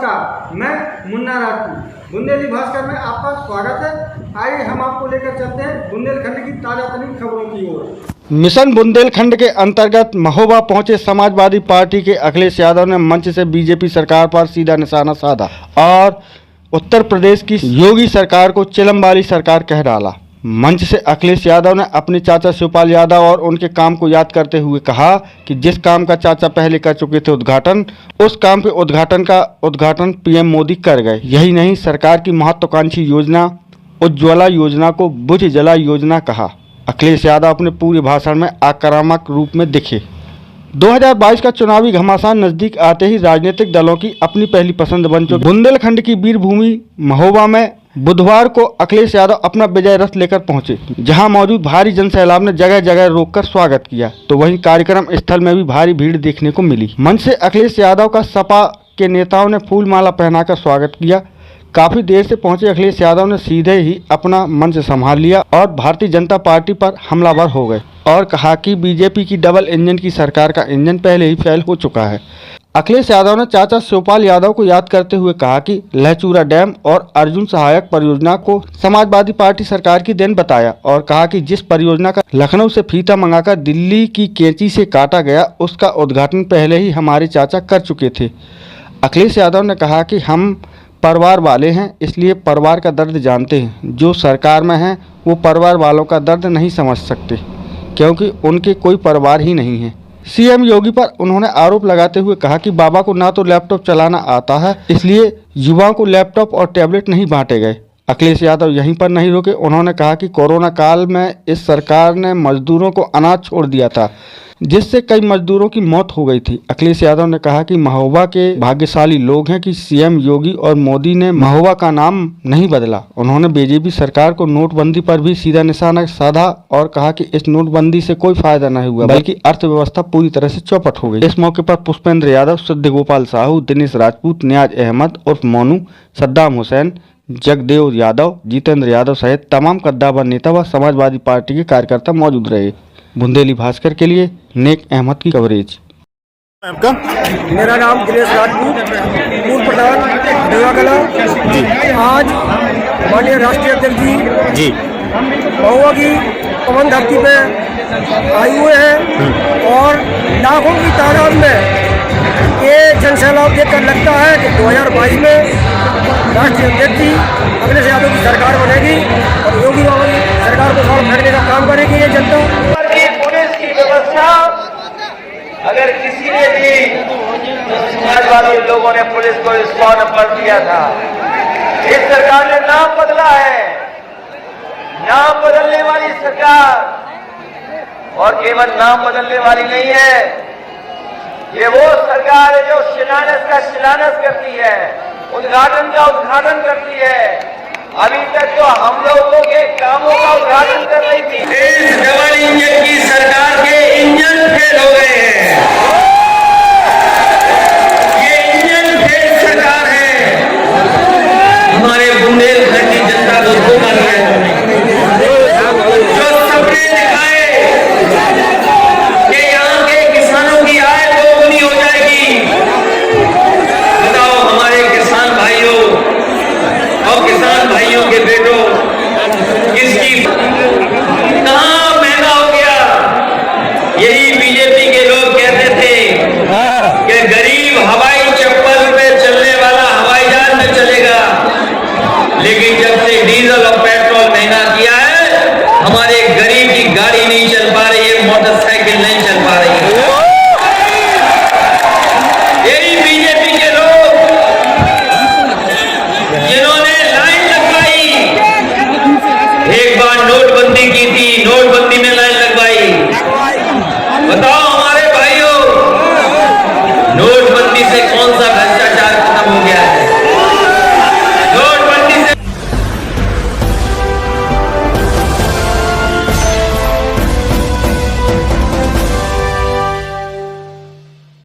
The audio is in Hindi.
नमस्कार, मैं मुन्ना राजपूत। बुंदेली भास्कर में आपका स्वागत है। आइए हम आपको लेकर चलते हैं बुंदेलखंड की ताजा तरीन खबरों की ओर। मिशन बुंदेलखंड के अंतर्गत महोबा पहुंचे समाजवादी पार्टी के अखिलेश यादव ने मंच से बीजेपी सरकार पर सीधा निशाना साधा और उत्तर प्रदेश की योगी सरकार को चिलम वाली सरकार कह डाला। मंच से अखिलेश यादव ने अपने चाचा शिवपाल यादव और उनके काम को याद करते हुए कहा कि जिस काम का चाचा पहले कर चुके थे उद्घाटन, उस काम के उद्घाटन पीएम मोदी कर गए। यही नहीं, सरकार की महत्वाकांक्षी योजना उज्ज्वला योजना को बुझ जला योजना कहा। अखिलेश यादव अपने पूरे भाषण में आक्रामक रूप में दिखे। 2022 का चुनावी घमासान नजदीक आते ही राजनीतिक दलों की अपनी पहली पसंद बन चुकी बुंदेलखंड की वीरभूमि महोबा में बुधवार को अखिलेश यादव अपना विजय रथ लेकर पहुंचे, जहां मौजूद भारी जनसैलाब ने जगह जगह रोककर स्वागत किया, तो वहीं कार्यक्रम स्थल में भी भारी भीड़ देखने को मिली। मंच से अखिलेश यादव का सपा के नेताओं ने फूल माला पहनाकर स्वागत किया। काफी देर से पहुंचे अखिलेश यादव ने सीधे ही अपना मंच संभाल लिया और भारतीय जनता पार्टी पर हमलावर हो गए और कहा कि बीजेपी की डबल इंजन की सरकार का इंजन पहले ही फेल हो चुका है। अखिलेश यादव ने चाचा शिवपाल यादव को याद करते हुए कहा कि लहचूरा डैम और अर्जुन सहायक परियोजना को समाजवादी पार्टी सरकार की देन बताया और कहा कि जिस परियोजना का लखनऊ से फीता मंगाकर दिल्ली की कैंची से काटा गया, उसका उद्घाटन पहले ही हमारे चाचा कर चुके थे। अखिलेश यादव ने कहा कि हम परिवार वाले हैं, इसलिए परिवार का दर्द जानते हैं। जो सरकार में हैं वो परिवार वालों का दर्द नहीं समझ सकते, क्योंकि उनके कोई परिवार ही नहीं है। सीएम योगी पर उन्होंने आरोप लगाते हुए कहा कि बाबा को ना तो लैपटॉप चलाना आता है, इसलिए युवाओं को लैपटॉप और टैबलेट नहीं बांटे गए। अखिलेश यादव यहीं पर नहीं रुके, उन्होंने कहा कि कोरोना काल में इस सरकार ने मजदूरों को अनाज छोड़ दिया था, जिससे कई मजदूरों की मौत हो गई थी। अखिलेश यादव ने कहा कि महोबा के भाग्यशाली लोग हैं कि सीएम योगी और मोदी ने महोबा का नाम नहीं बदला। उन्होंने बीजेपी सरकार को नोटबंदी पर भी सीधा निशाना साधा और कहा कि इस नोटबंदी से कोई फायदा नहीं हुआ, बल्कि अर्थव्यवस्था पूरी तरह से चौपट हो गई। इस मौके पर पुष्पेंद्र यादव, सिद्ध गोपाल साहू, दिनेश राजपूत, नियाज अहमद उर्फ मोनू, सद्दाम हुसैन, जगदेव यादव, जितेंद्र यादव सहित तमाम कद्दावर नेता व समाजवादी पार्टी के कार्यकर्ता मौजूद रहे। बुंदेली भास्कर के लिए नेक अहमद की कवरेज। आपका? मेरा नाम दिनेश राजपूत, पूर्व प्रधान देवागला। आज माननीय राष्ट्रीय अध्यक्ष जी महोबा की पवन धरती पे आए हुए हैं और लाखों की तादाद में ये जनसैलाब देखकर लगता है कि 2022 में राष्ट्रीय अध्यक्ष जी अखिलेश यादव की सरकार बनेगी और योगी बाबा की सरकार को सौर फेंकने का काम करेगी ये जनता। पुलिस की व्यवस्था अगर किसी ने भी समाजवादी लोगों ने पुलिस को 100 नंबर दिया था, इस सरकार ने नाम बदला है। नाम बदलने वाली सरकार, और केवल नाम बदलने वाली नहीं है, ये वो सरकार है जो शिलान्यास का शिलान्यास करती है, उद्घाटन का उद्घाटन करती है। अभी तक तो हम लोगों के कामों का उद्घाटन कर रही थी। इस डबल इंजन की सरकार के इंजन फेल हो गए हैं।